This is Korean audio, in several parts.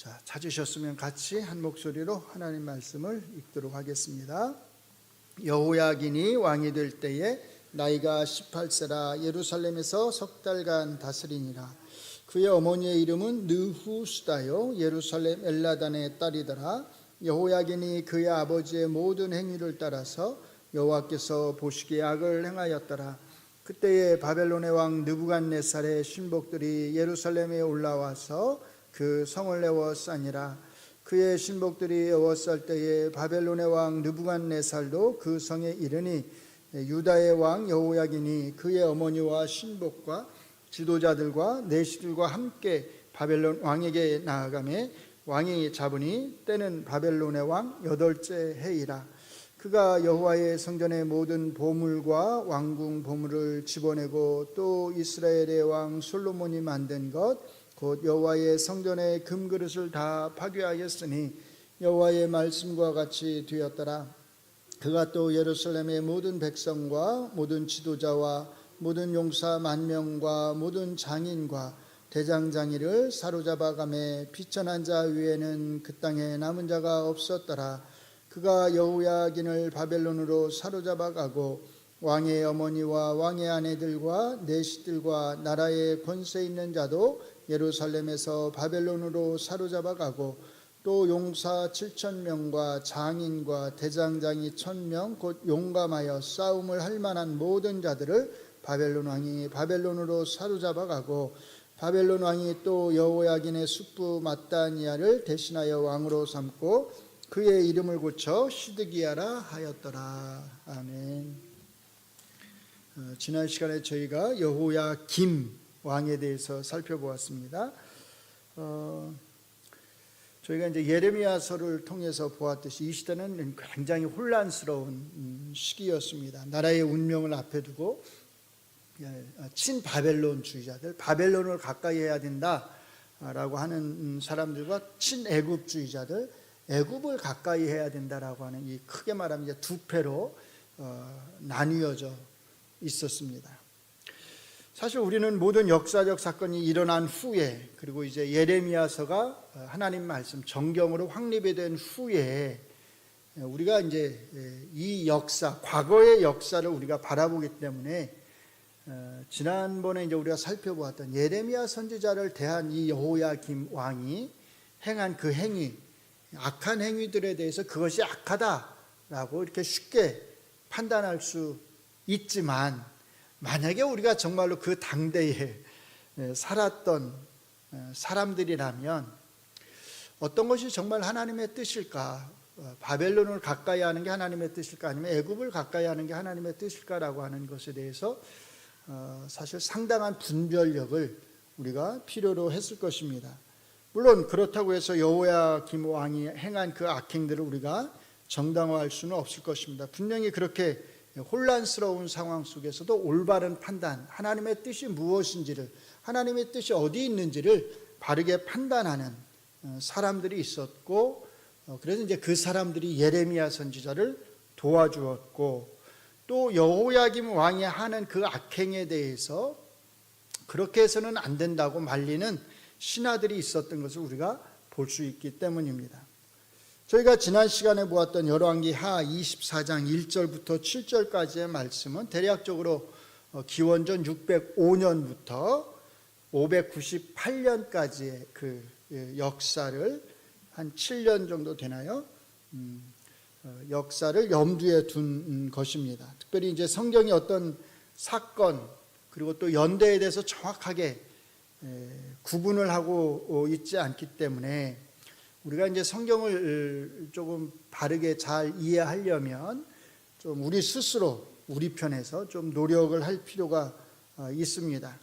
자, 찾으셨으면 같이 한 목소리로 하나님 말씀을 읽도록 하겠습니다. 여호야긴이 왕이 될 때에 나이가 18세라 예루살렘에서 석 달간 다스리니라. 그의 어머니의 이름은 느후수다요 예루살렘 엘라단의 딸이더라. 여호야긴이 그의 아버지의 모든 행위를 따라서 여호와께서 보시기에 악을 행하였더라. 그때에 바벨론의 왕 느부갓네살의 신복들이 예루살렘에 올라와서 그 성을 에워싸니라. 그의 신복들이 에워쌀 때에 바벨론의 왕 느부갓네살도 그 성에 이르니 유다의 왕 여호야긴이 그의 어머니와 신복과 지도자들과 내시들과 함께 바벨론 왕에게 나아가매 왕이 잡으니 때는 바벨론의 왕 8째 해이라. 그가 여호와의 성전의 모든 보물과 왕궁 보물을 집어내고 또 이스라엘의 왕 솔로몬이 만든 것 곧 여호와의 성전의 금그릇을 다 파괴하였으니 여호와의 말씀과 같이 되었더라. 그가 또 예루살렘의 모든 백성과 모든 지도자와 모든 용사 10,000명과 모든 장인과 대장장이를 사로잡아가매 비천한 자 외에는 그 땅에 남은 자가 없었더라. 그가 여호야긴을 바벨론으로 사로잡아가고 왕의 어머니와 왕의 아내들과 내시들과 나라의 권세 있는 자도 예루살렘에서 바벨론으로 사로잡아가고 또 용사 7,000명과 장인과 대장장이 1,000명 곧 용감하여 싸움을 할 만한 모든 자들을 바벨론 왕이 바벨론으로 사로잡아가고 바벨론 왕이 또 여호야긴의 숙부 마따니아를 대신하여 왕으로 삼고 그의 이름을 고쳐 시드기야라 하였더라. 아멘. 지난 시간에 저희가 여호야김 왕에 대해서 살펴보았습니다. 저희가 이제 예레미야서를 통해서 보았듯이 이 시대는 굉장히 혼란스러운 시기였습니다. 나라의 운명을 앞에 두고 친바벨론주의자들, 바벨론을 가까이 해야 된다라고 하는 사람들과 친애굽주의자들, 애굽을 가까이 해야 된다라고 하는 이 크게 말하면 이제 두 패로 나뉘어져 있었습니다. 사실 우리는 모든 역사적 사건이 일어난 후에 그리고 이제 예레미야서가 하나님 말씀 정경으로 확립이 된 후에 우리가 이제 이 역사, 과거의 역사를 우리가 바라보기 때문에 지난번에 이제 우리가 살펴보았던 예레미야 선지자를 대한 이 여호야김 왕이 행한 그 행위, 악한 행위들에 대해서 그것이 악하다라고 이렇게 쉽게 판단할 수 있지만 만약에 우리가 정말로 그 당대에 살았던 사람들이라면 어떤 것이 정말 하나님의 뜻일까? 바벨론을 가까이 하는 게 하나님의 뜻일까? 아니면 애굽을 가까이 하는 게 하나님의 뜻일까라고 하는 것에 대해서 사실 상당한 분별력을 우리가 필요로 했을 것입니다. 물론 그렇다고 해서 여호야김 왕이 행한 그 악행들을 우리가 정당화할 수는 없을 것입니다. 분명히 그렇게 혼란스러운 상황 속에서도 올바른 판단, 하나님의 뜻이 무엇인지를, 하나님의 뜻이 어디 있는지를 바르게 판단하는 사람들이 있었고, 그래서 이제 그 사람들이 예레미야 선지자를 도와주었고, 또 여호야김 왕이 하는 그 악행에 대해서 그렇게 해서는 안 된다고 말리는 신하들이 있었던 것을 우리가 볼 수 있기 때문입니다. 저희가 지난 시간에 보았던 열왕기하 24장 1절부터 7절까지의 말씀은 대략적으로 기원전 605년부터 598년까지의 그 역사를 한 7년 정도 되나요? 역사를 염두에 둔 것입니다. 특별히 이제 성경이 어떤 사건 그리고 또 연대에 대해서 정확하게 구분을 하고 있지 않기 때문에 우리가 이제 성경을 조금 바르게 잘 이해하려면 좀 우리 스스로 우리 편에서 좀 노력을 할 필요가 있습니다.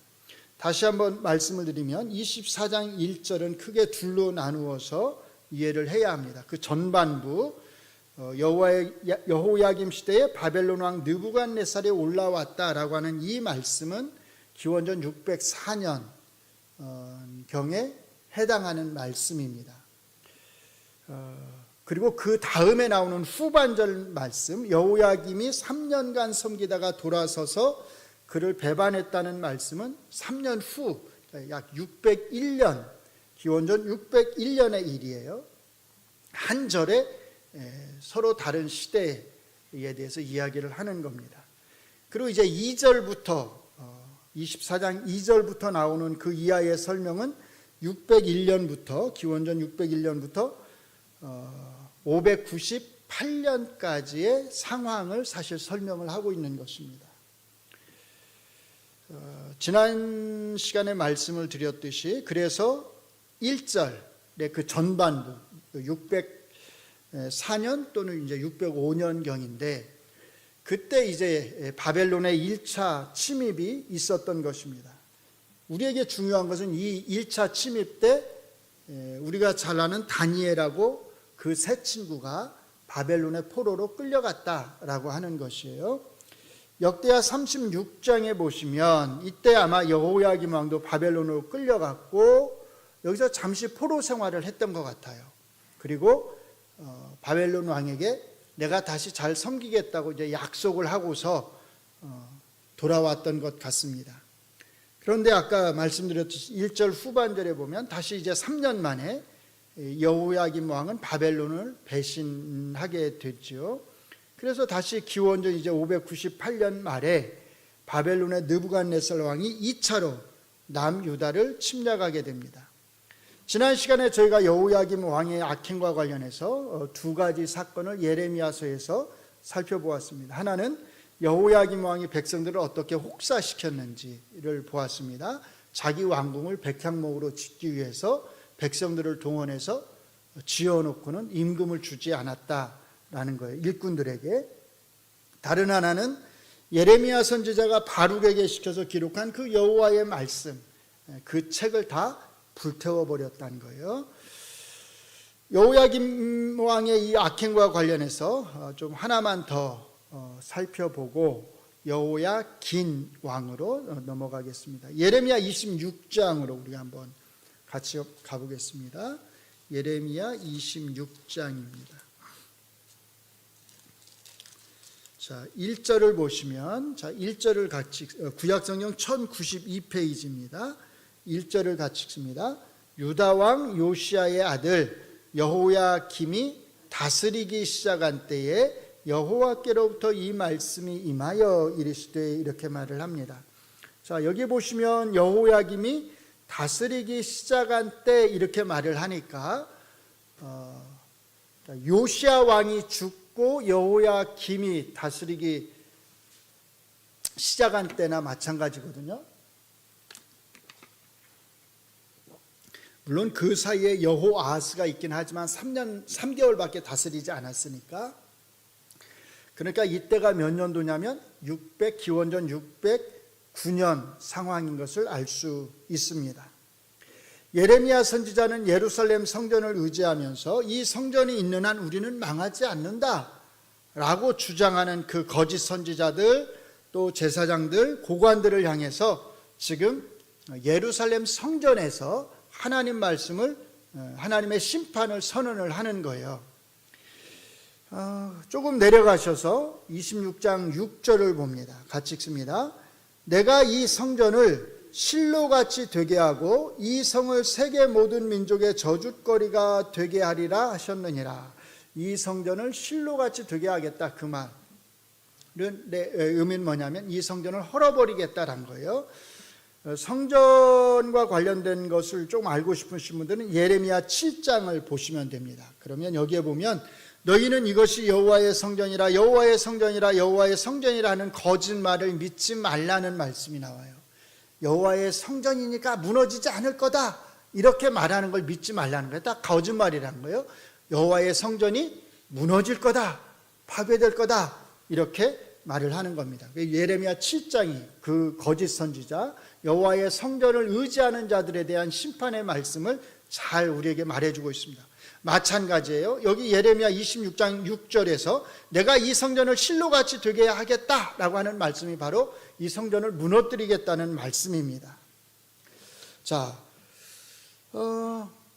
다시 한번 말씀을 드리면 24장 1절은 크게 둘로 나누어서 이해를 해야 합니다. 그 전반부 여호야김 시대에 바벨론 왕 느부갓네살이 올라왔다라고 하는 이 말씀은 기원전 604년 경에 해당하는 말씀입니다. 그리고 그 다음에 나오는 후반절 말씀, 여호야김이 3년간 섬기다가 돌아서서 그를 배반했다는 말씀은 3년 후, 약 601년 기원전 601년의 일이에요. 한 절에 서로 다른 시대에 대해서 이야기를 하는 겁니다. 그리고 이제 2절부터 24장 2절부터 나오는 그 이하의 설명은 601년부터 기원전 601년부터 598년까지의 상황을 사실 설명을 하고 있는 것입니다. 지난 시간에 말씀을 드렸듯이 그래서 1절의 그 전반부 604년 또는 이제 605년경인데 그때 이제 바벨론의 1차 침입이 있었던 것입니다. 우리에게 중요한 것은 이 1차 침입 때 우리가 잘 아는 다니엘하고 그 세 친구가 바벨론의 포로로 끌려갔다라고 하는 것이에요. 역대하 36장에 보시면 이때 아마 여호야김 왕도 바벨론으로 끌려갔고 여기서 잠시 포로 생활을 했던 것 같아요. 그리고 바벨론 왕에게 내가 다시 잘 섬기겠다고 이제 약속을 하고서 돌아왔던 것 같습니다. 그런데 아까 말씀드렸듯이 1절 후반절에 보면 다시 이제 3년 만에 여호야김 왕은 바벨론을 배신하게 됐죠. 그래서 다시 기원전 이제 598년 말에 바벨론의 느부갓네살 왕이 2차로 남유다를 침략하게 됩니다. 지난 시간에 저희가 여호야김 왕의 악행과 관련해서 두 가지 사건을 예레미야서에서 살펴보았습니다. 하나는 여호야김 왕이 백성들을 어떻게 혹사시켰는지를 보았습니다. 자기 왕궁을 백향목으로 짓기 위해서 백성들을 동원해서 지어놓고는 임금을 주지 않았다라는 거예요. 일꾼들에게. 다른 하나는 예레미야 선지자가 바룩에게 시켜서 기록한 그 여호와의 말씀, 그 책을 다 불태워버렸다는 거예요. 여호야김 왕의 이 악행과 관련해서 좀 하나만 더 살펴보고 여호야긴 왕으로 넘어가겠습니다. 예레미야 26장으로 우리 한번 같이 가보겠습니다. 예레미야 26장입니다. 자, 1절을 보시면, 자, 1절을 같이, 구약성경 1092페이지입니다. 1절을 같이 읽습니다. 유다왕 요시야의 아들 여호야김이 다스리기 시작한 때에 여호와께로부터 이 말씀이 임하여 이르시되, 이렇게 말을 합니다. 자, 여기 보시면 여호야김이 다스리기 시작한 때 이렇게 말을 하니까 요시야 왕이 죽고 여호야김이 다스리기 시작한 때나 마찬가지거든요. 물론 그 사이에 여호아하스가 있긴 하지만 3개월밖에 다스리지 않았으니까. 그러니까 이때가 몇 년도냐면 기원전 609년 상황인 것을 알 수 있습니다. 예레미야 선지자는 예루살렘 성전을 의지하면서 이 성전이 있는 한 우리는 망하지 않는다라고 주장하는 그 거짓 선지자들, 또 제사장들, 고관들을 향해서 지금 예루살렘 성전에서 하나님 말씀을, 하나님의 심판을 선언을 하는 거예요. 조금 내려가셔서 26장 6절을 봅니다. 같이 읽습니다. 내가 이 성전을 실로같이 되게 하고 이 성을 세계 모든 민족의 저주거리가 되게 하리라 하셨느니라. 이 성전을 실로같이 되게 하겠다, 그 말은 의미는 뭐냐면 이 성전을 헐어버리겠다라는 거예요. 성전과 관련된 것을 좀 알고 싶으신 분들은 예레미야 7장을 보시면 됩니다. 그러면 여기에 보면 너희는 이것이 여호와의 성전이라 여호와의 성전이라 여호와의 성전이라 하는 거짓말을 믿지 말라는 말씀이 나와요. 여호와의 성전이니까 무너지지 않을 거다 이렇게 말하는 걸 믿지 말라는 거예요. 딱 거짓말이라는 거예요. 여호와의 성전이 무너질 거다, 파괴될 거다 이렇게 말을 하는 겁니다. 예레미야 7장이 그 거짓 선지자 여호와의 성전을 의지하는 자들에 대한 심판의 말씀을 잘 우리에게 말해주고 있습니다. 마찬가지예요. 여기 예레미야 26장 6절에서 내가 이 성전을 실로같이 되게 하겠다라고 하는 말씀이 바로 이 성전을 무너뜨리겠다는 말씀입니다. 자,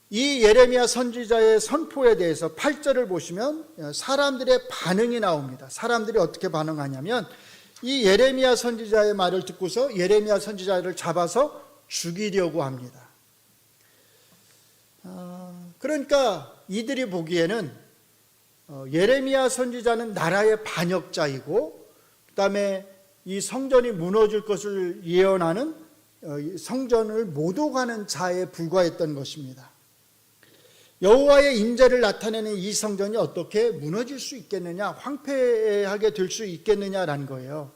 이 예레미야 선지자의 선포에 대해서 8절을 보시면 사람들의 반응이 나옵니다. 사람들이 어떻게 반응하냐면 이 예레미야 선지자의 말을 듣고서 예레미야 선지자를 잡아서 죽이려고 합니다. 그러니까 이들이 보기에는 예레미야 선지자는 나라의 반역자이고, 그 다음에 이 성전이 무너질 것을 예언하는 성전을 모독하는 자에 불과했던 것입니다. 여호와의 임재를 나타내는 이 성전이 어떻게 무너질 수 있겠느냐, 황폐하게 될 수 있겠느냐라는 거예요.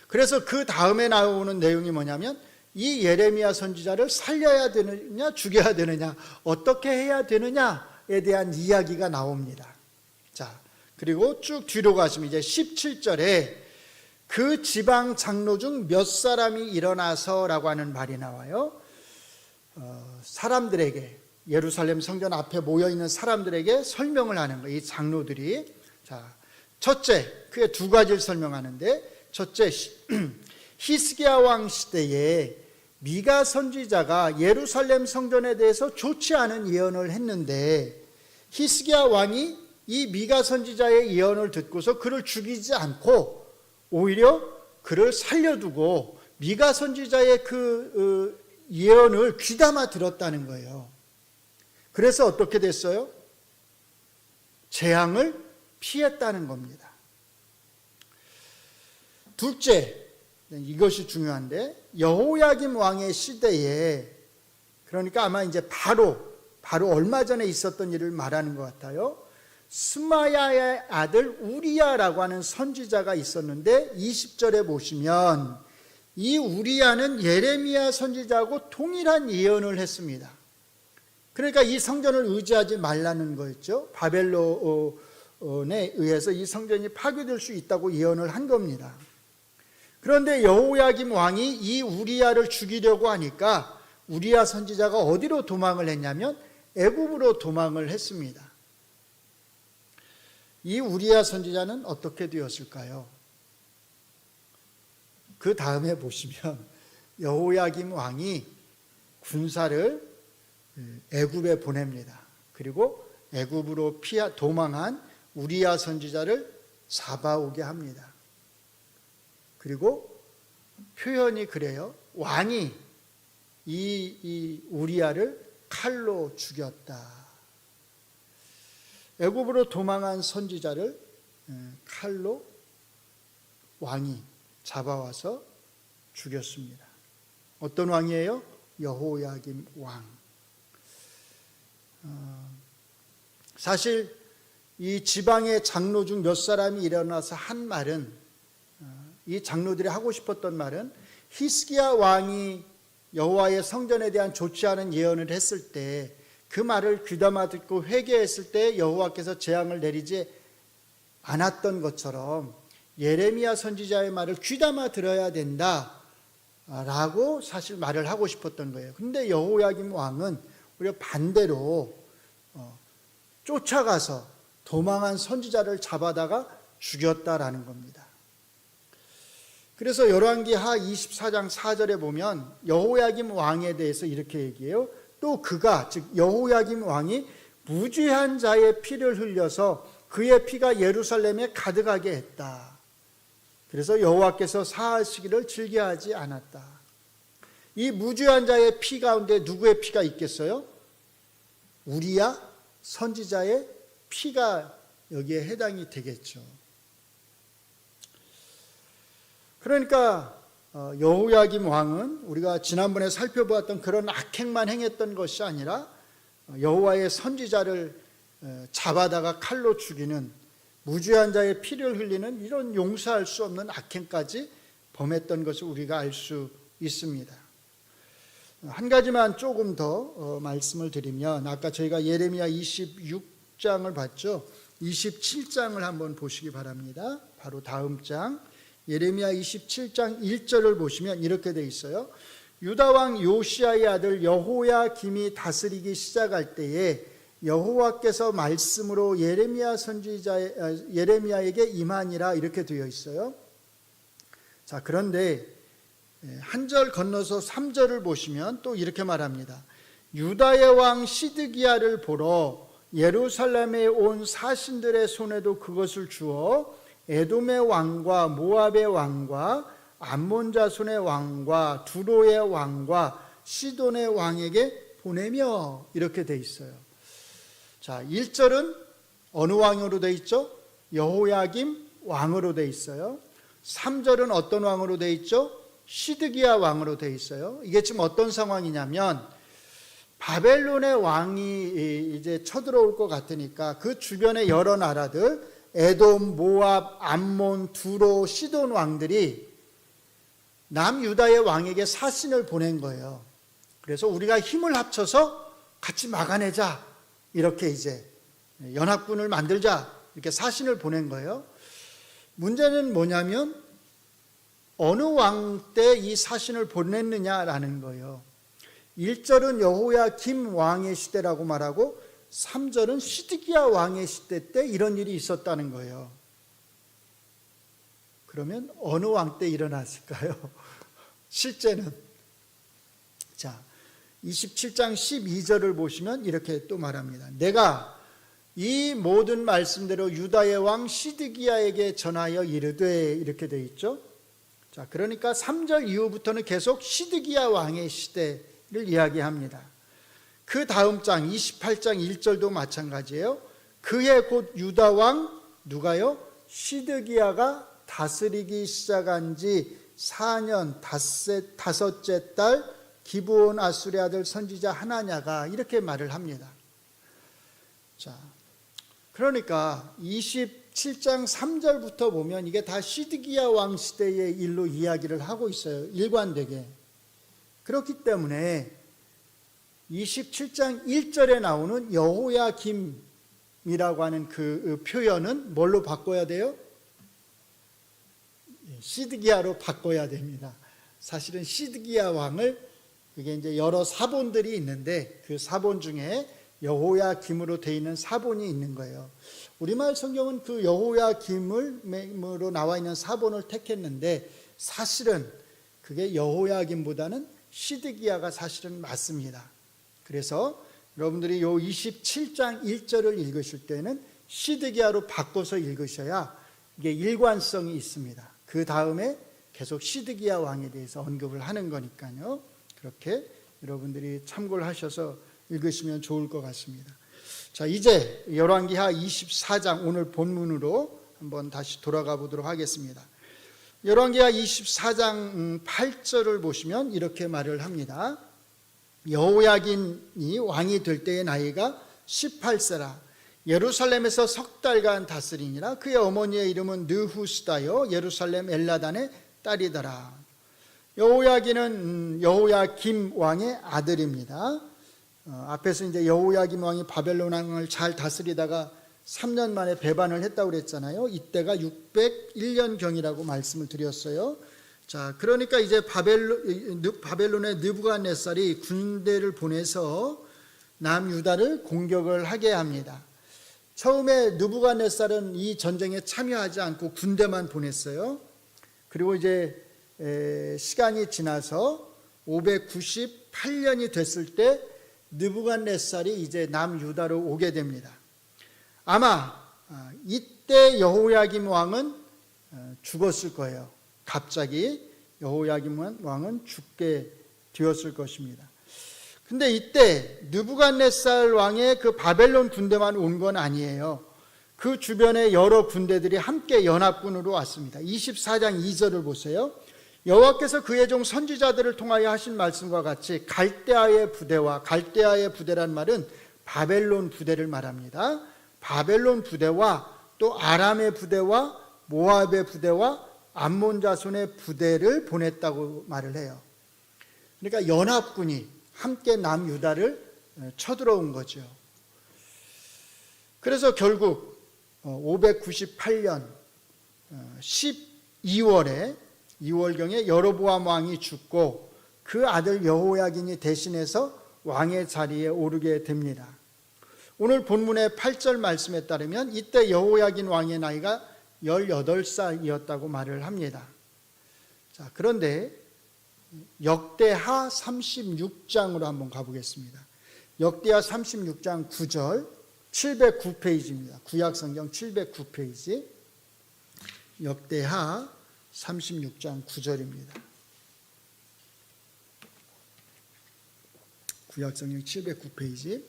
그래서 그 다음에 나오는 내용이 뭐냐면, 이 예레미야 선지자를 살려야 되느냐 죽여야 되느냐, 어떻게 해야 되느냐에 대한 이야기가 나옵니다. 자, 그리고 쭉 뒤로 가시면 이제 17절에 그 지방 장로 중 몇 사람이 일어나서라고 하는 말이 나와요. 사람들에게, 예루살렘 성전 앞에 모여있는 사람들에게 설명을 하는 거예요. 이 장로들이. 자, 첫째, 크게 두 가지를 설명하는데, 첫째, 히스기야 왕 시대에 미가 선지자가 예루살렘 성전에 대해서 좋지 않은 예언을 했는데, 히스기야 왕이 이 미가 선지자의 예언을 듣고서 그를 죽이지 않고 오히려 그를 살려두고 미가 선지자의 그 예언을 귀담아 들었다는 거예요. 그래서 어떻게 됐어요? 재앙을 피했다는 겁니다. 둘째, 이것이 중요한데, 여호야김 왕의 시대에, 그러니까 아마 이제 바로 얼마 전에 있었던 일을 말하는 것 같아요. 스마야의 아들 우리야라고 하는 선지자가 있었는데, 20절에 보시면 이 우리야는 예레미야 선지자하고 동일한 예언을 했습니다. 그러니까 이 성전을 의지하지 말라는 거였죠. 바벨론에 의해서 이 성전이 파괴될 수 있다고 예언을 한 겁니다. 그런데 여호야김 왕이 이 우리야를 죽이려고 하니까 우리야 선지자가 어디로 도망을 했냐면 애굽으로 도망을 했습니다. 이 우리야 선지자는 어떻게 되었을까요? 그 다음에 보시면 여호야김 왕이 군사를 애굽에 보냅니다. 그리고 애굽으로 도망한 우리야 선지자를 잡아오게 합니다. 그리고 표현이 그래요. 왕이 이 우리야를 칼로 죽였다. 애굽으로 도망한 선지자를 칼로 왕이 잡아와서 죽였습니다. 어떤 왕이에요? 여호야김 왕. 사실 이 지방의 장로 중 몇 사람이 일어나서 한 말은, 이 장로들이 하고 싶었던 말은, 히스기야 왕이 여호와의 성전에 대한 좋지 않은 예언을 했을 때 그 말을 귀담아 듣고 회개했을 때 여호와께서 재앙을 내리지 않았던 것처럼 예레미야 선지자의 말을 귀담아 들어야 된다라고 사실 말을 하고 싶었던 거예요. 그런데 여호야김 왕은 오히려 반대로 쫓아가서 도망한 선지자를 잡아다가 죽였다라는 겁니다. 그래서 열왕기하 24장 4절에 보면 여호야김 왕에 대해서 이렇게 얘기해요. 또 그가, 즉 여호야김 왕이 무죄한 자의 피를 흘려서 그의 피가 예루살렘에 가득하게 했다. 그래서 여호와께서 사하시기를 즐겨하지 않았다. 이 무죄한 자의 피 가운데 누구의 피가 있겠어요? 우리야 선지자의 피가 여기에 해당이 되겠죠. 그러니까 여호야김 왕은 우리가 지난번에 살펴보았던 그런 악행만 행했던 것이 아니라 여호와의 선지자를 잡아다가 칼로 죽이는, 무죄한 자의 피를 흘리는 이런 용서할 수 없는 악행까지 범했던 것을 우리가 알 수 있습니다. 한 가지만 조금 더 말씀을 드리면, 아까 저희가 예레미야 26장을 봤죠. 27장을 한번 보시기 바랍니다. 바로 다음 장 예레미야 27장 1절을 보시면 이렇게 돼 있어요. 유다 왕 요시야의 아들 여호야김이 다스리기 시작할 때에 여호와께서 말씀으로 예레미야에게 임하니라, 이렇게 되어 있어요. 자, 그런데 한 절 건너서 3절을 보시면 또 이렇게 말합니다. 유다의 왕 시드기야를 보러 예루살렘에 온 사신들의 손에도 그것을 주어 에돔의 왕과 모압의 왕과 암몬 자손의 왕과 두로의 왕과 시돈의 왕에게 보내며 이렇게 돼 있어요. 자, 1절은 어느 왕으로 돼 있죠? 여호야김 왕으로 돼 있어요. 3절은 어떤 왕으로 돼 있죠? 시드기야 왕으로 돼 있어요. 이게 지금 어떤 상황이냐면 바벨론의 왕이 이제 쳐들어올 것 같으니까 그 주변의 여러 나라들, 에돔, 모압, 암몬, 두로, 시돈 왕들이 남유다의 왕에게 사신을 보낸 거예요. 그래서 우리가 힘을 합쳐서 같이 막아내자, 이렇게 이제 연합군을 만들자, 이렇게 사신을 보낸 거예요. 문제는 뭐냐면 어느 왕 때 이 사신을 보냈느냐라는 거예요. 1절은 여호야김 왕의 시대라고 말하고 3절은 시드기야 왕의 시대 때 이런 일이 있었다는 거예요. 그러면 어느 왕 때 일어났을까요? 실제는. 자, 27장 12절을 보시면 이렇게 또 말합니다. 내가 이 모든 말씀대로 유다의 왕 시드기야에게 전하여 이르되, 이렇게 되어 있죠. 자, 그러니까 3절 이후부터는 계속 시드기야 왕의 시대를 이야기합니다. 그 다음 장 28장 1절도 마찬가지예요. 그해 곧 유다 왕 누가요? 시드기야가 다스리기 시작한 지 4년 다섯째 달 기브온 아수리 아들 선지자 하나냐가 이렇게 말을 합니다. 자, 그러니까 27장 3절부터 보면 이게 다 시드기야 왕 시대의 일로 이야기를 하고 있어요. 일관되게. 그렇기 때문에 27장 1절에 나오는 여호야김이라고 하는 그 표현은 뭘로 바꿔야 돼요? 시드기야로 바꿔야 됩니다. 사실은 시드기야 왕을, 그게 이제 여러 사본들이 있는데 그 사본 중에 여호야김으로 되어 있는 사본이 있는 거예요. 우리말 성경은 그 여호야김으로 나와 있는 사본을 택했는데 사실은 그게 여호야김보다는 시드기야가 사실은 맞습니다. 그래서 여러분들이 요 27장 1절을 읽으실 때는 시드기야로 바꿔서 읽으셔야 이게 일관성이 있습니다. 그 다음에 계속 시드기야 왕에 대해서 언급을 하는 거니까요. 그렇게 여러분들이 참고를 하셔서 읽으시면 좋을 것 같습니다. 자, 이제 열왕기하 24장 오늘 본문으로 한번 다시 돌아가 보도록 하겠습니다. 열왕기하 24장 8절을 보시면 이렇게 말을 합니다. 여호야긴이 왕이 될 때의 나이가 18세라. 예루살렘에서 석 달간 다스리니라. 그의 어머니의 이름은 느후스다요 예루살렘 엘라단의 딸이더라. 여호야긴은 여호야김 왕의 아들입니다. 앞에서 이제 여호야김 왕이 바벨론 왕을 잘 다스리다가 3년 만에 배반을 했다고 그랬잖아요. 이때가 601년경이라고 말씀을 드렸어요. 자, 그러니까 이제 바벨론의 느부갓네살이 군대를 보내서 남유다를 공격을 하게 합니다. 처음에 느부갓네살은 이 전쟁에 참여하지 않고 군대만 보냈어요. 그리고 이제 시간이 지나서 598년이 됐을 때 느부갓네살이 이제 남유다로 오게 됩니다. 아마 이때 여호야김 왕은 죽었을 거예요. 갑자기 여호야김 왕은 죽게 되었을 것입니다. 근데 이때 느부갓네살 왕의 그 바벨론 군대만 온 건 아니에요. 그 주변에 여러 군대들이 함께 연합군으로 왔습니다. 24장 2절을 보세요. 여호와께서 그의 종 선지자들을 통하여 하신 말씀과 같이 갈대아의 부대와, 갈대아의 부대란 말은 바벨론 부대를 말합니다. 바벨론 부대와 또 아람의 부대와 모압의 부대와 암몬 자손의 부대를 보냈다고 말을 해요. 그러니까 연합군이 함께 남유다를 쳐들어온 거죠. 그래서 결국 598년 12월에 2월경에 여로보암 왕이 죽고 그 아들 여호야긴이 대신해서 왕의 자리에 오르게 됩니다. 오늘 본문의 8절 말씀에 따르면 이때 여호야긴 왕의 나이가 18살이었다고 말을 합니다. 자, 그런데 역대하 36장으로 한번 가보겠습니다. 역대하 36장 9절 709페이지입니다. 구약성경 709페이지 역대하 36장 9절입니다. 구약성경 709페이지.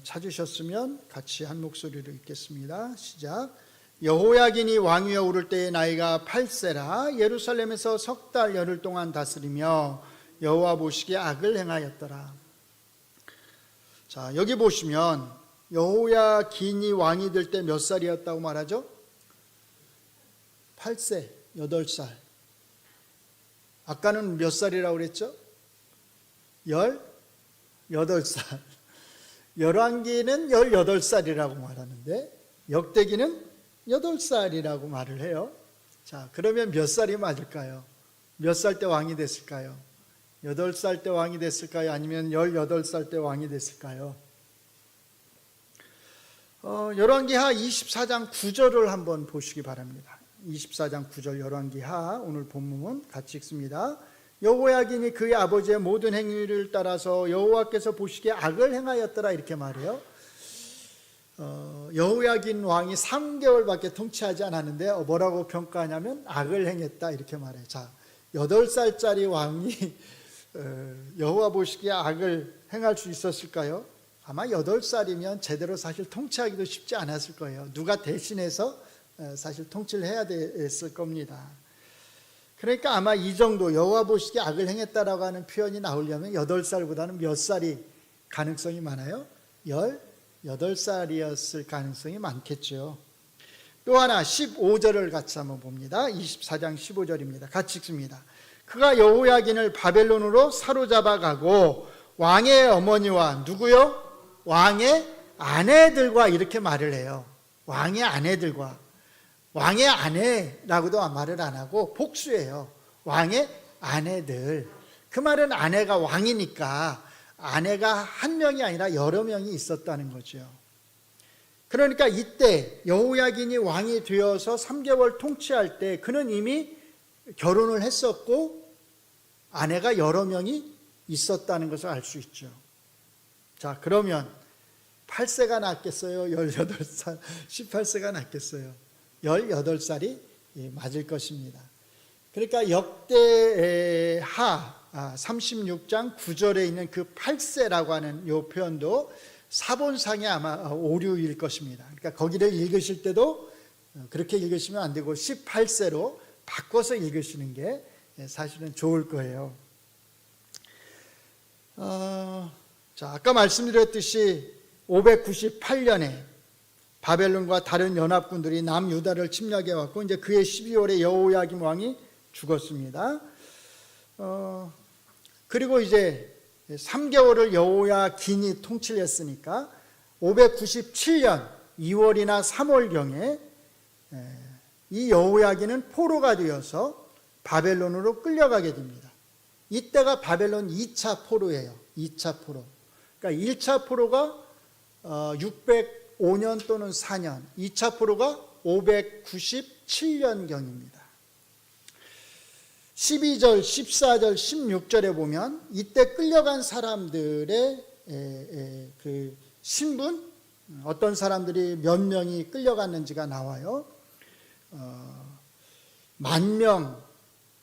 찾으셨으면 같이 한 목소리로 읽겠습니다. 시작. 여호야긴이 왕위에 오를 때의 나이가 8세라 예루살렘에서 석 달 열흘 동안 다스리며 여호와 보시기에 악을 행하였더라. 자, 여기 보시면 여호야긴이 왕이 될 때 몇 살이었다고 말하죠? 8세, 8살. 아까는 몇 살이라고 그랬죠? 18살. 열왕기는 18살이라고 말하는데 역대기는 8살이라고 말을 해요. 자, 그러면 몇 살이 맞을까요? 몇 살 때 왕이 됐을까요? 8살 때 왕이 됐을까요? 아니면 18살 때 왕이 됐을까요? 열왕기하 24장 9절을 한번 보시기 바랍니다. 24장 9절 열왕기하 오늘 본문은 같이 읽습니다. 여호야긴이 그의 아버지의 모든 행위를 따라서 여호와께서 보시기에 악을 행하였더라 이렇게 말해요. 여호야긴 왕이 3개월밖에 통치하지 않았는데 뭐라고 평가하냐면 악을 행했다 이렇게 말해요. 자, 8살짜리 왕이 여호와 보시기에 악을 행할 수 있었을까요? 아마 8살이면 제대로 사실 통치하기도 쉽지 않았을 거예요. 누가 대신해서 사실 통치를 해야 됐을 겁니다. 그러니까 아마 이 정도 여호와 보시기에 악을 행했다라고 하는 표현이 나오려면 8살보다는 몇 살이 가능성이 많아요? 18살이었을 가능성이 많겠죠. 또 하나 15절을 같이 한번 봅니다. 24장 15절입니다. 같이 읽습니다. 그가 여호야긴을 바벨론으로 사로잡아 가고 왕의 어머니와 누구요? 왕의 아내들과 이렇게 말을 해요. 왕의 아내들과. 왕의 아내라고도 말을 안 하고 복수예요. 왕의 아내들. 그 말은 아내가 왕이니까 아내가 한 명이 아니라 여러 명이 있었다는 거죠. 그러니까 이때 여호야긴이 왕이 되어서 3개월 통치할 때 그는 이미 결혼을 했었고 아내가 여러 명이 있었다는 것을 알 수 있죠. 자, 그러면 8세가 낫겠어요? 18살, 18세가 낫겠어요? 18살이 맞을 것입니다. 그러니까 역대하 36장 9절에 있는 그 8세라고 하는 이 표현도 사본상에 아마 오류일 것입니다. 그러니까 거기를 읽으실 때도 그렇게 읽으시면 안 되고 18세로 바꿔서 읽으시는 게 사실은 좋을 거예요. 자, 아까 말씀드렸듯이 598년에 바벨론과 다른 연합군들이 남유다를 침략해 왔고 이제 그해 12월에 여호야긴 왕이 죽었습니다. 그리고 이제 3개월을 여호야긴이 통치를 했으니까 597년 2월이나 3월경에 이 여호야긴은 포로가 되어서 바벨론으로 끌려가게 됩니다. 이때가 바벨론 2차 포로예요. 2차 포로. 그러니까 1차 포로가 605년 또는 4년, 2차 포로가 597년경입니다. 12절, 14절, 16절에 보면 이때 끌려간 사람들의 그 신분, 어떤 사람들이 몇 명이 끌려갔는지가 나와요. 10,000명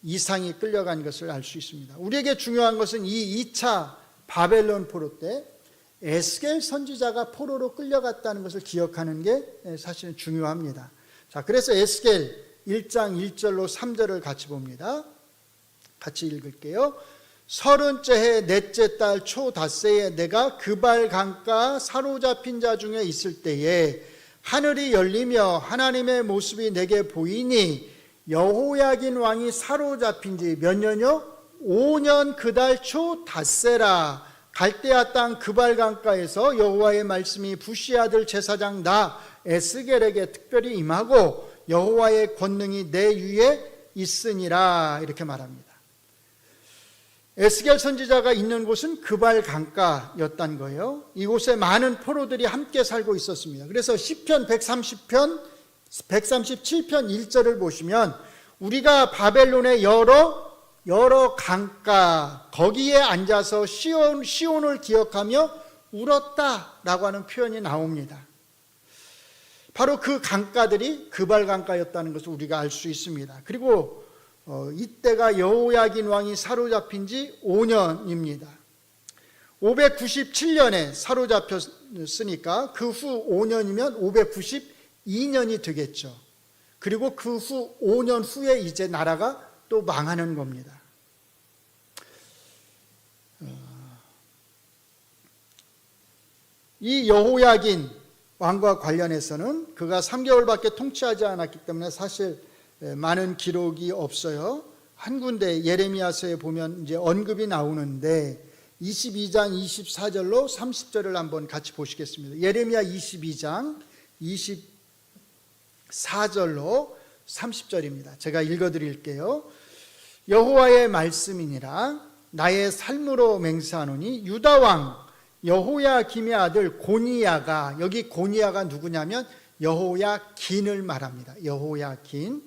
이상이 끌려간 것을 알 수 있습니다. 우리에게 중요한 것은 이 2차 바벨론 포로 때 에스겔 선지자가 포로로 끌려갔다는 것을 기억하는 게 사실은 중요합니다. 자, 그래서 에스겔 1장 1절로 3절을 같이 봅니다. 같이 읽을게요. 30째 해 넷째 달 초 닷새에 내가 그발 강가 사로잡힌 자 중에 있을 때에 하늘이 열리며 하나님의 모습이 내게 보이니 여호야긴 왕이 사로잡힌 지 몇 년요? 5년 그 달 초 닷새라. 갈대아 땅 그발 강가에서 여호와의 말씀이 부시 아들 제사장 나 에스겔에게 특별히 임하고 여호와의 권능이 내 위에 있으니라 이렇게 말합니다. 에스겔 선지자가 있는 곳은 그발 강가였단 거예요. 이곳에 많은 포로들이 함께 살고 있었습니다. 그래서 시편 137편 1절을 보시면 우리가 바벨론의 여러 강가 거기에 앉아서 시온을 기억하며 울었다라고 하는 표현이 나옵니다. 바로 그 강가들이 그발 강가였다는 것을 우리가 알 수 있습니다. 그리고 이때가 여호야긴 왕이 사로잡힌 지 5년입니다. 597년에 사로잡혔으니까 그 후 5년이면 592년이 되겠죠. 그리고 그 후 5년 후에 이제 나라가 또 망하는 겁니다. 이 여호야긴 왕과 관련해서는 그가 3개월밖에 통치하지 않았기 때문에 사실 많은 기록이 없어요. 한 군데 예레미야서에 보면 이제 언급이 나오는데 22장 24절로 30절을 한번 같이 보시겠습니다. 예레미야 22장 24절로 30절입니다. 제가 읽어드릴게요. 여호와의 말씀이니라 나의 삶으로 맹세하노니 유다 왕 여호야김의 아들 고니야가, 여기 고니야가 누구냐면 여호야긴을 말합니다. 여호야긴.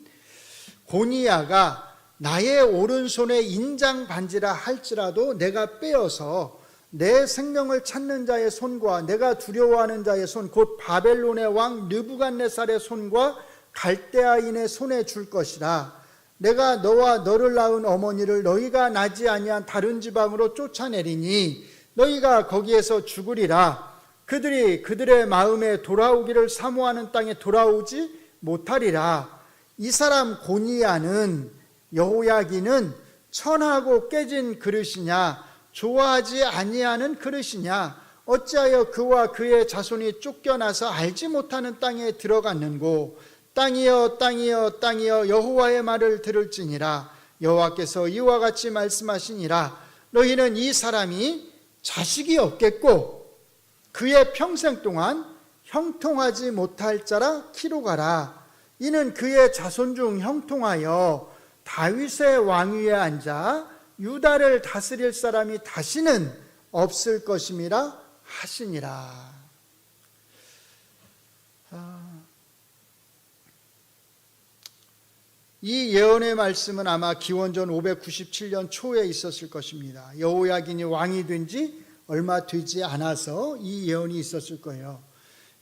고니야가 나의 오른손에 인장 반지라 할지라도 내가 빼어서 내 생명을 찾는 자의 손과 내가 두려워하는 자의 손, 곧 바벨론의 왕 느부갓네살의 손과 갈대아인의 손에 줄 것이라. 내가 너와 너를 낳은 어머니를 너희가 나지 아니한 다른 지방으로 쫓아내리니 너희가 거기에서 죽으리라. 그들이 그들의 마음에 돌아오기를 사모하는 땅에 돌아오지 못하리라. 이 사람 고니야는, 여호야긴은 천하고 깨진 그릇이냐, 좋아하지 아니하는 그릇이냐, 어찌하여 그와 그의 자손이 쫓겨나서 알지 못하는 땅에 들어갔는고. 땅이여 땅이여 땅이여 여호와의 말을 들을지니라. 여호와께서 이와 같이 말씀하시니라. 너희는 이 사람이 자식이 없겠고 그의 평생 동안 형통하지 못할 자라 기록하라. 이는 그의 자손 중 형통하여 다윗의 왕위에 앉아 유다를 다스릴 사람이 다시는 없을 것임이라 하시니라. 이 예언의 말씀은 아마 기원전 597년 초에 있었을 것입니다. 여호야긴이 왕이 된 지 얼마 되지 않아서 이 예언이 있었을 거예요.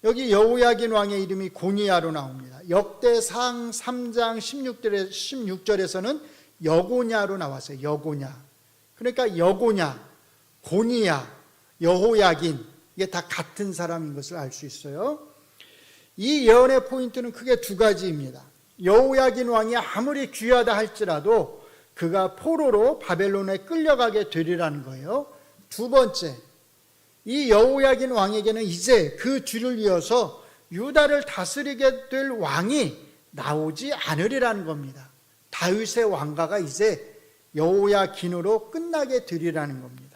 여기 여호야긴 왕의 이름이 고니야로 나옵니다. 역대상 3장 16절에서는 여고냐로 나왔어요. 여고냐. 그러니까 여고냐, 고니야, 여호야긴, 이게 다 같은 사람인 것을 알 수 있어요. 이 예언의 포인트는 크게 두 가지입니다. 여호야긴 왕이 아무리 귀하다 할지라도 그가 포로로 바벨론에 끌려가게 되리라는 거예요. 두 번째, 이 여호야긴 왕에게는 이제 그 뒤를 이어서 유다를 다스리게 될 왕이 나오지 않으리라는 겁니다. 다윗의 왕가가 이제 여호야긴으로 끝나게 되리라는 겁니다.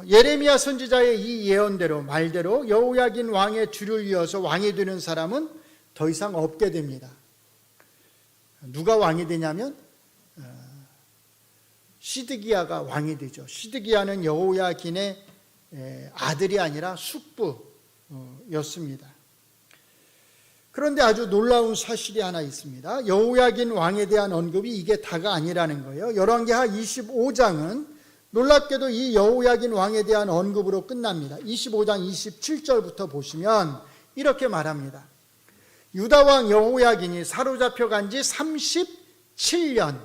예레미야 선지자의 이 예언대로, 말대로 여호야긴 왕의 뒤를 이어서 왕이 되는 사람은 더 이상 없게 됩니다. 누가 왕이 되냐면 시드기야가 왕이 되죠. 시드기야는 여호야긴의 아들이 아니라 숙부였습니다. 그런데 아주 놀라운 사실이 하나 있습니다. 여호야긴 왕에 대한 언급이 이게 다가 아니라는 거예요. 열왕기하 25장은 놀랍게도 이 여호야긴 왕에 대한 언급으로 끝납니다. 25장 27절부터 보시면 이렇게 말합니다. 유다 왕 여호야긴이 사로잡혀 간 지 37년,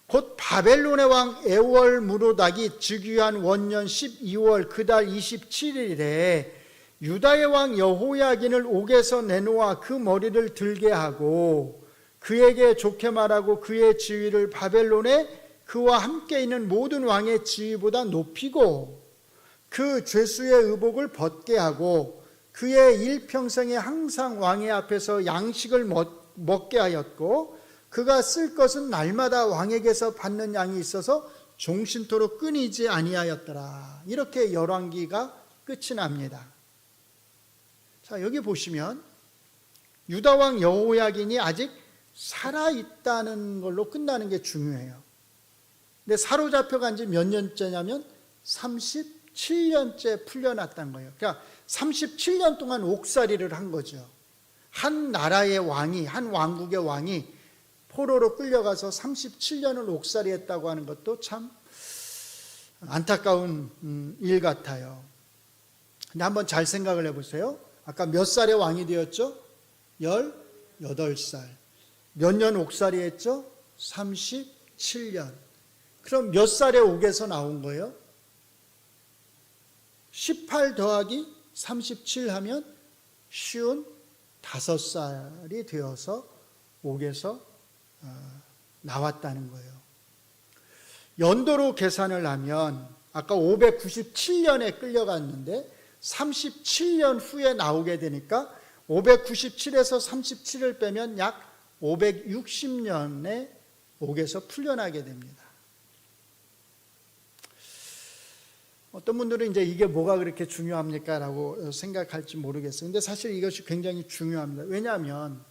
곧 바벨론의 왕 에월무로닥이 즉위한 원년 12월 그달 27일에 유다의 왕 여호야긴을 옥에서 내놓아 그 머리를 들게 하고 그에게 좋게 말하고 그의 지위를 바벨론에 그와 함께 있는 모든 왕의 지위보다 높이고 그 죄수의 의복을 벗게 하고 그의 일평생에 항상 왕의 앞에서 양식을 먹게 하였고 그가 쓸 것은 날마다 왕에게서 받는 양이 있어서 종신토록 끊이지 아니하였더라. 이렇게 열왕기가 끝이 납니다. 자, 여기 보시면 유다 왕 여호야긴이 아직 살아있다는 걸로 끝나는 게 중요해요. 근데 사로잡혀 간 지 몇 년째냐면 37년째 풀려났다는 거예요. 그러니까 37년 동안 옥살이를 한 거죠. 한 나라의 왕이, 한 왕국의 왕이 포로로 끌려가서 37년을 옥살이했다고 하는 것도 참 안타까운 일 같아요. 근데 한번 잘 생각을 해보세요. 아까 몇 살에 왕이 되었죠? 18살. 몇 년 옥살이했죠? 37년. 그럼 몇 살에 옥에서 나온 거예요? 18 더하기 37 하면 55살이 되어서 옥에서 나왔다는 거예요. 연도로 계산을 하면 아까 597년에 끌려갔는데 37년 후에 나오게 되니까 597에서 37을 빼면 약 560년에 옥에서 풀려나게 됩니다. 어떤 분들은 이제 이게 뭐가 그렇게 중요합니까? 라고 생각할지 모르겠어요. 근데 사실 이것이 굉장히 중요합니다. 왜냐하면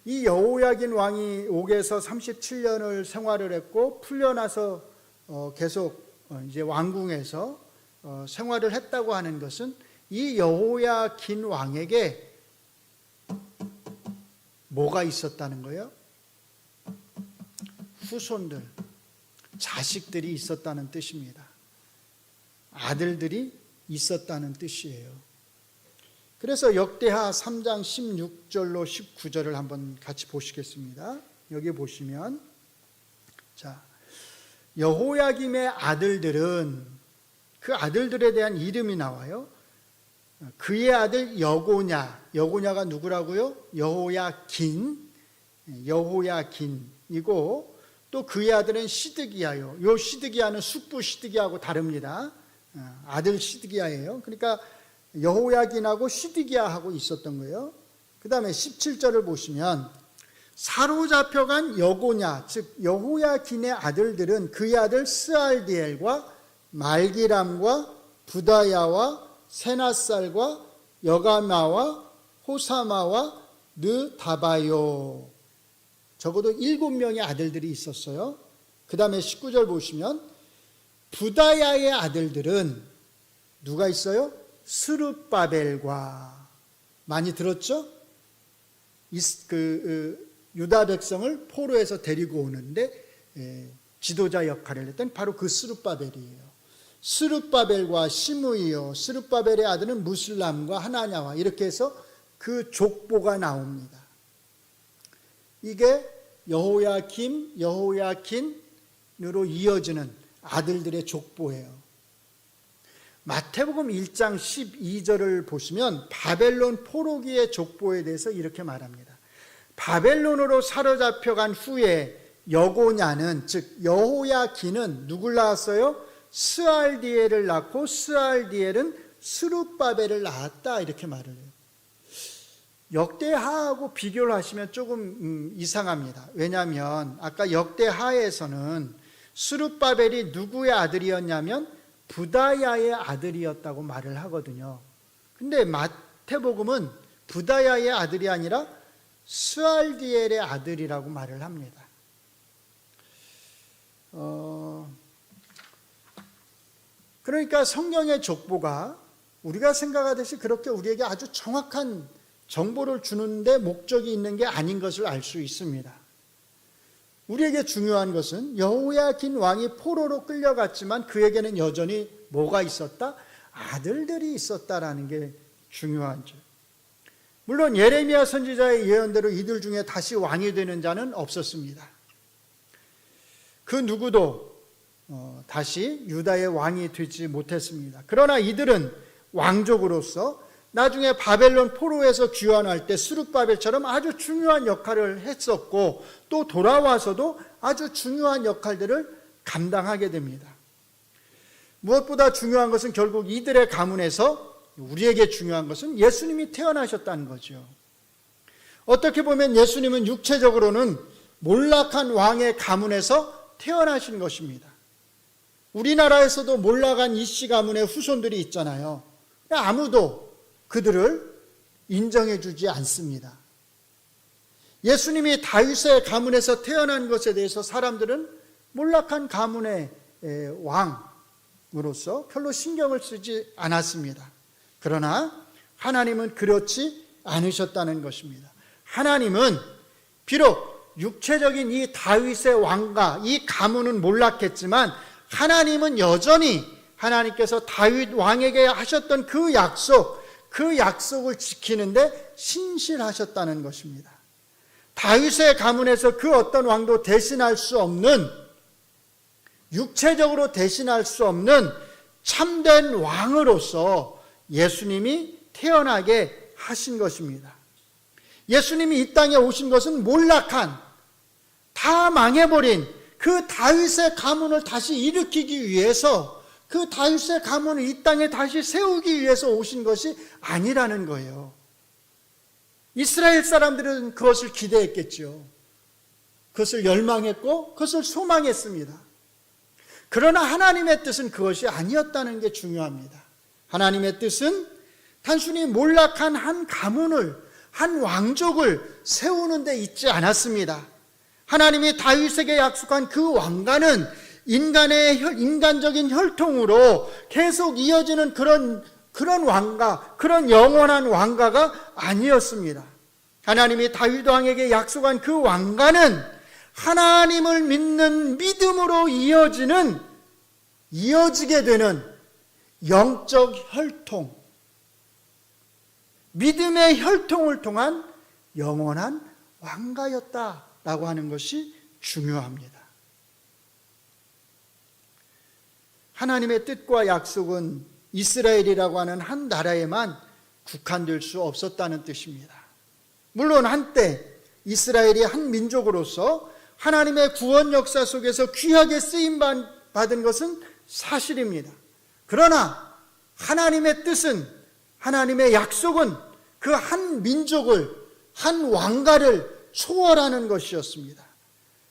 이 여호야긴 왕이 옥에서 37년을 생활을 했고 풀려나서 계속 이제 왕궁에서 생활을 했다고 하는 것은 이 여호야긴 왕에게 뭐가 있었다는 거예요? 후손들, 자식들이 있었다는 뜻입니다. 아들들이 있었다는 뜻이에요. 그래서 역대하 3장 16절로 19절을 한번 같이 보시겠습니다. 여기 보시면 자, 여호야김의 아들들은 그 아들들에 대한 이름이 나와요. 그의 아들 여고냐가 누구라고요? 여호야긴이고 또 그의 아들은 시드기야요. 요 시드기야는 숙부 시드기야하고 다릅니다. 아들 시드기야예요. 그러니까 여호야긴하고 시드기야하고 있었던 거예요. 그 다음에 17절을 보시면 사로잡혀간 여고냐, 즉 여호야긴의 아들들은 그의 아들 스알디엘과 말기람과 부다야와 세나살과 여가마와 호사마와 느다바요. 적어도 7명의 아들들이 있었어요. 그 다음에 19절 보시면 부다야의 아들들은 누가 있어요? 스룹바벨과, 많이 들었죠? 유다 백성을 포로에서 데리고 오는데 지도자 역할을 했던 바로 그 스룹바벨이에요. 스룹바벨과 시므이요, 스룹바벨의 아들은 무슬람과 하나냐와, 이렇게 해서 그 족보가 나옵니다. 이게 여호야긴으로 이어지는 아들들의 족보예요. 마태복음 1장 12절을 보시면 바벨론 포로기의 족보에 대해서 이렇게 말합니다. 바벨론으로 사로잡혀간 후에 여고냐는, 즉 여호야긴은 누굴 낳았어요? 스알디엘을 낳고 스알디엘은 스룹바벨을 낳았다, 이렇게 말을 해요. 역대하하고 비교를 하시면 조금 이상합니다. 왜냐하면 아까 역대하에서는 스룹바벨이 누구의 아들이었냐면 부다야의 아들이었다고 말을 하거든요. 근데 마태복음은 부다야의 아들이 아니라 스알디엘의 아들이라고 말을 합니다. 그러니까 성경의 족보가 우리가 생각하듯이 그렇게 우리에게 아주 정확한 정보를 주는데 목적이 있는 게 아닌 것을 알 수 있습니다. 우리에게 중요한 것은 여호야긴 왕이 포로로 끌려갔지만 그에게는 여전히 뭐가 있었다? 아들들이 있었다라는 게 중요하죠. 물론 예레미야 선지자의 예언대로 이들 중에 다시 왕이 되는 자는 없었습니다. 그 누구도 다시 유다의 왕이 되지 못했습니다. 그러나 이들은 왕족으로서 나중에 바벨론 포로에서 귀환할 때 스룹바벨처럼 아주 중요한 역할을 했었고, 또 돌아와서도 아주 중요한 역할들을 감당하게 됩니다. 무엇보다 중요한 것은 결국 이들의 가문에서, 우리에게 중요한 것은 예수님이 태어나셨다는 거죠. 어떻게 보면 예수님은 육체적으로는 몰락한 왕의 가문에서 태어나신 것입니다. 우리나라에서도 몰락한 이씨 가문의 후손들이 있잖아요. 아무도 그들을 인정해 주지 않습니다. 예수님이 다윗의 가문에서 태어난 것에 대해서 사람들은 몰락한 가문의 왕으로서 별로 신경을 쓰지 않았습니다. 그러나 하나님은 그렇지 않으셨다는 것입니다. 하나님은 비록 육체적인 이 다윗의 왕가, 이 가문은 몰락했지만 하나님은 여전히 하나님께서 다윗 왕에게 하셨던 그 약속을 지키는데 신실하셨다는 것입니다. 다윗의 가문에서 그 어떤 왕도 대신할 수 없는 육체적으로 대신할 수 없는 참된 왕으로서 예수님이 태어나게 하신 것입니다. 예수님이 이 땅에 오신 것은 몰락한, 다 망해버린 그 다윗의 가문을 다시 일으키기 위해서, 그 다윗의 가문을 이 땅에 다시 세우기 위해서 오신 것이 아니라는 거예요. 이스라엘 사람들은 그것을 기대했겠죠. 그것을 열망했고 그것을 소망했습니다. 그러나 하나님의 뜻은 그것이 아니었다는 게 중요합니다. 하나님의 뜻은 단순히 몰락한 한 가문을, 한 왕족을 세우는 데 있지 않았습니다. 하나님이 다윗에게 약속한 그 왕가는 인간적인 혈통으로 계속 이어지는 그런 왕가, 그런 영원한 왕가가 아니었습니다. 하나님이 다윗 왕에게 약속한 그 왕가는 하나님을 믿는 믿음으로 이어지게 되는 영적 혈통, 믿음의 혈통을 통한 영원한 왕가였다라고 하는 것이 중요합니다. 하나님의 뜻과 약속은 이스라엘이라고 하는 한 나라에만 국한될 수 없었다는 뜻입니다. 물론 한때 이스라엘이 한 민족으로서 하나님의 구원 역사 속에서 귀하게 쓰임받은 것은 사실입니다. 그러나 하나님의 뜻은, 하나님의 약속은 그 한 민족을, 한 왕가를 초월하는 것이었습니다.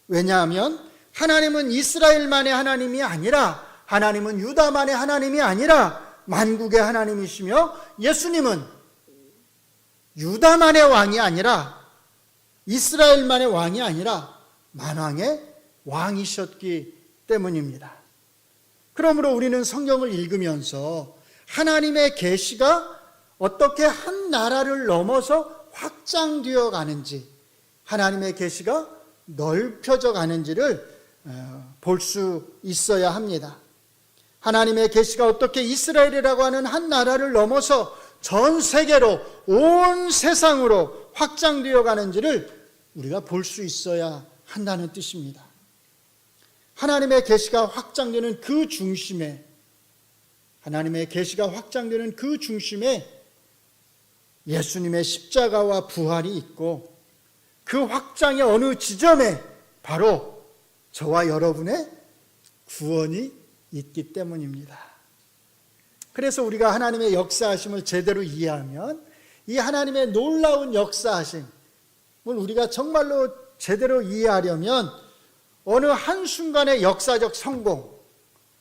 왜냐하면 하나님은 이스라엘만의 하나님이 아니라, 하나님은 유다만의 하나님이 아니라 만국의 하나님이시며, 예수님은 유다만의 왕이 아니라, 이스라엘만의 왕이 아니라 만왕의 왕이셨기 때문입니다. 그러므로 우리는 성경을 읽으면서 하나님의 계시가 어떻게 한 나라를 넘어서 확장되어 가는지, 하나님의 계시가 넓혀져 가는지를 볼 수 있어야 합니다. 하나님의 계시가 어떻게 이스라엘이라고 하는 한 나라를 넘어서 전 세계로, 온 세상으로 확장되어 가는지를 우리가 볼 수 있어야 한다는 뜻입니다. 하나님의 계시가 확장되는 그 중심에, 하나님의 계시가 확장되는 그 중심에 예수님의 십자가와 부활이 있고, 그 확장의 어느 지점에 바로 저와 여러분의 구원이 있기 때문입니다. 그래서 우리가 하나님의 역사하심을 제대로 이해하면, 이 하나님의 놀라운 역사하심을 우리가 정말로 제대로 이해하려면 어느 한순간의 역사적 성공,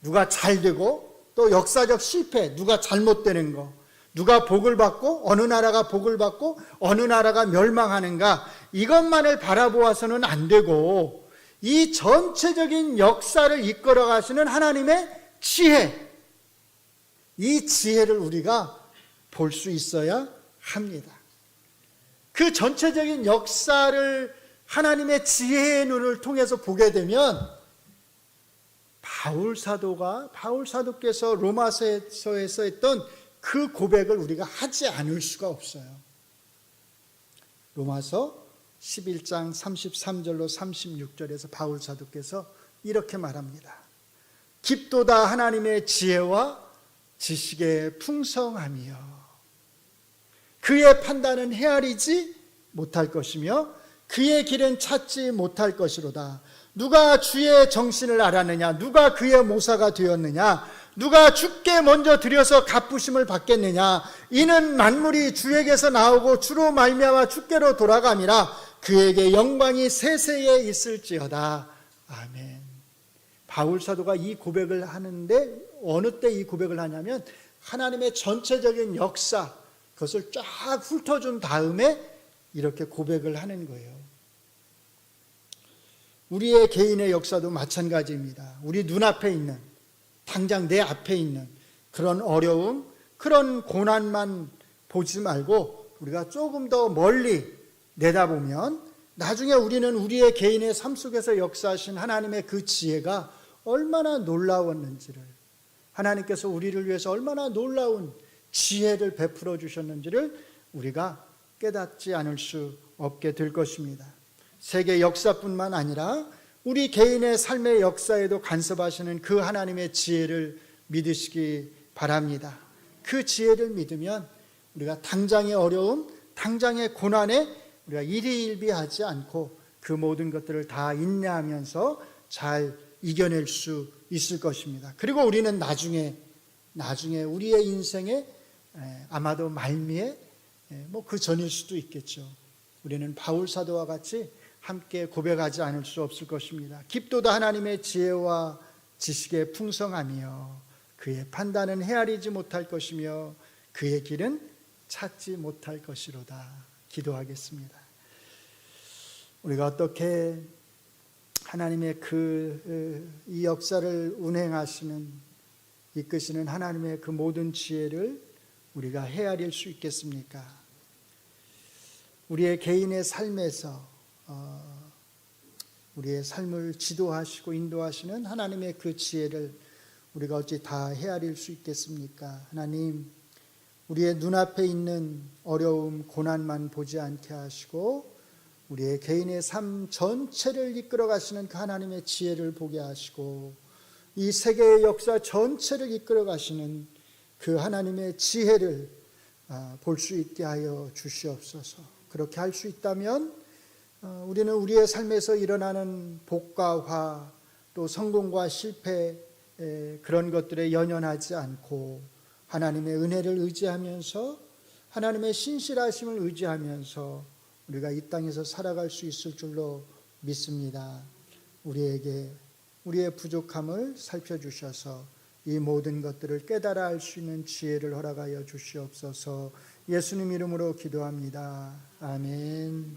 누가 잘 되고 또 역사적 실패, 누가 잘못되는 거, 누가 복을 받고 어느 나라가 복을 받고 어느 나라가 멸망하는가, 이것만을 바라보아서는 안 되고 이 전체적인 역사를 이끌어 가시는 하나님의 지혜, 이 지혜를 우리가 볼 수 있어야 합니다. 그 전체적인 역사를 하나님의 지혜의 눈을 통해서 보게 되면 바울 사도께서 로마서에서 했던 그 고백을 우리가 하지 않을 수가 없어요. 로마서 11장 33절로 36절에서 바울 사도께서 이렇게 말합니다. 깊도다 하나님의 지혜와 지식의 풍성함이여, 그의 판단은 헤아리지 못할 것이며 그의 길은 찾지 못할 것이로다. 누가 주의 정신을 알았느냐? 누가 그의 모사가 되었느냐? 누가 주께 먼저 드려서 갚으심을 받겠느냐? 이는 만물이 주에게서 나오고 주로 말미암아 주께로 돌아감이라. 그에게 영광이 세세에 있을지어다. 아멘. 바울 사도가 이 고백을 하는데 어느 때 이 고백을 하냐면 하나님의 전체적인 역사, 그것을 쫙 훑어준 다음에 이렇게 고백을 하는 거예요. 우리의 개인의 역사도 마찬가지입니다. 우리 눈앞에 있는, 당장 내 앞에 있는 그런 어려움, 그런 고난만 보지 말고 우리가 조금 더 멀리 내다보면 나중에 우리는 우리의 개인의 삶 속에서 역사하신 하나님의 그 지혜가 얼마나 놀라웠는지를, 하나님께서 우리를 위해서 얼마나 놀라운 지혜를 베풀어 주셨는지를 우리가 깨닫지 않을 수 없게 될 것입니다. 세계 역사뿐만 아니라 우리 개인의 삶의 역사에도 간섭하시는 그 하나님의 지혜를 믿으시기 바랍니다. 그 지혜를 믿으면 우리가 당장의 어려움, 당장의 고난에 우리가 일희일비하지 않고 그 모든 것들을 다 인내하면서 잘 이겨낼 수 있을 것입니다. 그리고 우리는 나중에 우리의 인생에 아마도 말미에 그 전일 수도 있겠죠. 우리는 바울 사도와 같이 함께 고백하지 않을 수 없을 것입니다. 깊도다 하나님의 지혜와 지식의 풍성하며 그의 판단은 헤아리지 못할 것이며 그의 길은 찾지 못할 것이로다. 기도하겠습니다. 우리가 어떻게 하나님의 이 역사를 운행하시는, 이끄시는 하나님의 그 모든 지혜를 우리가 헤아릴 수 있겠습니까? 우리의 개인의 삶에서 우리의 삶을 지도하시고 인도하시는 하나님의 그 지혜를 우리가 어찌 다 헤아릴 수 있겠습니까? 하나님, 우리의 눈앞에 있는 어려움, 고난만 보지 않게 하시고 우리의 개인의 삶 전체를 이끌어 가시는 그 하나님의 지혜를 보게 하시고 이 세계의 역사 전체를 이끌어 가시는 그 하나님의 지혜를 볼 수 있게 하여 주시옵소서. 그렇게 할 수 있다면 우리는 우리의 삶에서 일어나는 복과 또 성공과 실패, 그런 것들에 연연하지 않고 하나님의 은혜를 의지하면서 하나님의 신실하심을 의지하면서 우리가 이 땅에서 살아갈 수 있을 줄로 믿습니다. 우리에게 우리의 부족함을 살펴주셔서 이 모든 것들을 깨달아 알 수 있는 지혜를 허락하여 주시옵소서. 예수님 이름으로 기도합니다. 아멘.